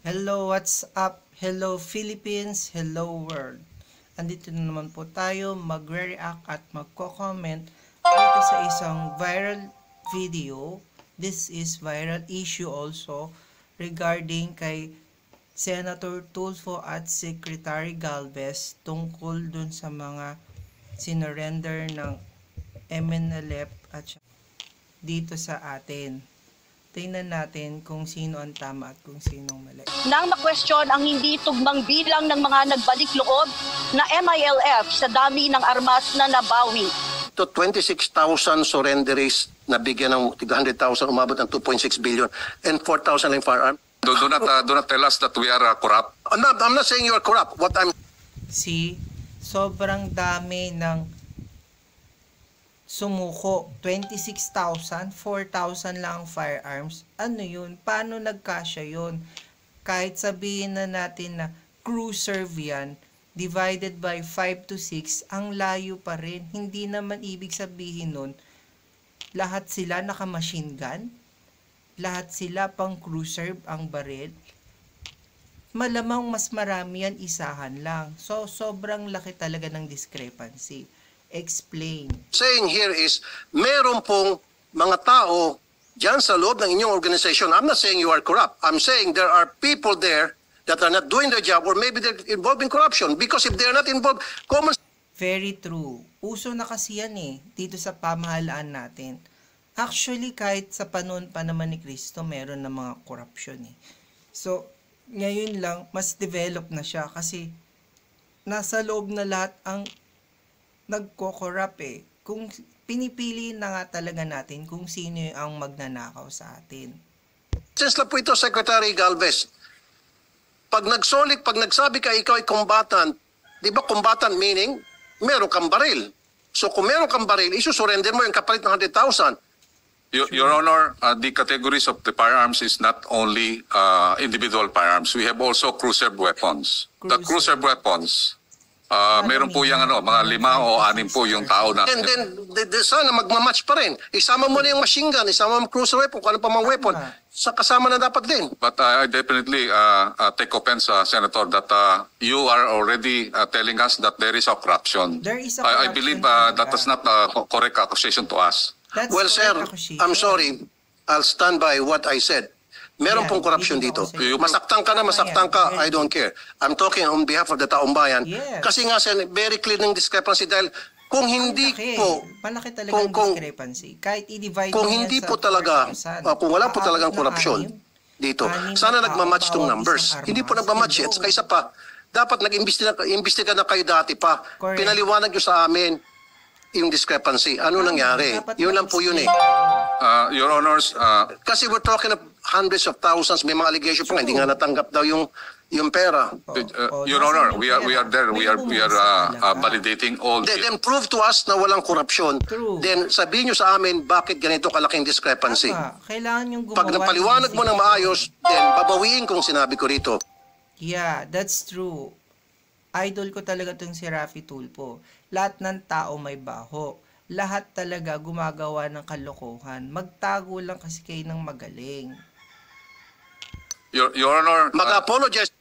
Hello, what's up? Hello Philippines, hello world. Andito na naman po tayo magre-react at magko-comment dito sa isang viral video. This is viral issue also regarding kay Senator Tulfo at Secretary Galvez tungkol dun sa mga sinurrender ng MNLF at dito sa atin. Tingnan natin kung sino ang tama at kung sino ang mali. Nang ma-question ang hindi tugmang bilang ng mga nagbalik loob na MILF sa dami ng armas na nabawi. To 26,000 surrenderies na bigyan ng 100,000, umabot ng 2.6 billion and 4,000 lang firearm. Do not tell us that we are corrupt. I'm not saying you are corrupt. What I'm See, sobrang dami ng sumuko. 26,000, 4,000 lang ang firearms. Ano yun? Paano nagkasya yun? Kahit sabihin na natin na crew serve yan, divided by 5 to 6, ang layo pa rin. Hindi naman ibig sabihin nun, lahat sila naka-machine gun? Lahat sila pang crew serve ang baril? Malamang mas marami yan, isahan lang. So, sobrang laki talaga ng discrepancy. Explain. saying here is, meron pong mga tao dyan sa loob ng inyong organization. I'm not saying you are corrupt. I'm saying there are people there that are not doing their job or maybe they're involved in corruption. Because if they're not involved, common Very true. Uso na kasi yan dito sa pamahalaan natin. Actually, kahit sa panahon pa naman ni Cristo, meron na mga corruption So, ngayon lang, mas develop na siya kasi nasa loob na lahat ang nagko-corrupt Kung pinipili na nga talaga natin kung sino ang magnanakaw sa atin. sense lang po ito, Secretary Galvez. Pag nagsabi ka ikaw ay combatant, di ba combatant meaning, meron kang baril. So kung meron kang baril, isusurrender mo yung kapalit ng 100,000. Your Honor, the categories of the firearms is not only individual firearms. We have also cruiser weapons. The cruiser weapons, meron po yung mga 5 o 6 po yung tao na... And then, sana magmamatch pa rin. Isama mo na yung machine gun, isama mo cruiser weapon, kung ano pa mga weapon, sa kasama na dapat din. But I definitely take offense, Senator, that you are already telling us that there is a corruption. There is a I corruption believe talaga. that is not a correct accusation to us. That's Well, sir, correct, Akushi. I'm sorry. I'll stand by what I said. Meron Yeah, pong corruption hindi dito. ako sa'yo. Masaktan ka na, masaktan ka, I don't care. I'm talking on behalf of the taong bayan. Yes. Kasi nga, sir, very clear ng discrepancy dahil kung hindi po, malaki talaga ang discrepancy. Kahit i-divide kung mo yan hindi sa po talaga, 4,000, kung wala po talagang aabot ng korupsyon 6. dito, Anim sana na tao nagmamatch tong bawat numbers. isang Hindi po armas. nagmamatch at saka isa pa, dapat nag-imbestiga na kayo dati pa. Correct. Pinaliwanag nyo sa amin yung discrepancy. Ano nangyari? Dapat Yun lang po yun Your Honors, Kasi we're talking of hundreds of thousands, may mga allegation pa nga, hindi nga natanggap daw yung pera. Your Honor, we are there. We are validating all Then prove to us na walang korupsyon. True. Then sabihin nyo sa amin bakit ganito kalaking discrepancy. Kailangan yung gumawa. Pag napaliwanag mo ng maayos, then babawiin kung sinabi ko rito. Yeah, that's true. Idol ko talaga tong si Raffy Tulfo. Lahat ng tao may baho. Lahat talaga gumagawa ng kalokohan. Magtago lang kasi kayo ng magaling. Your Honor, Mag-apologize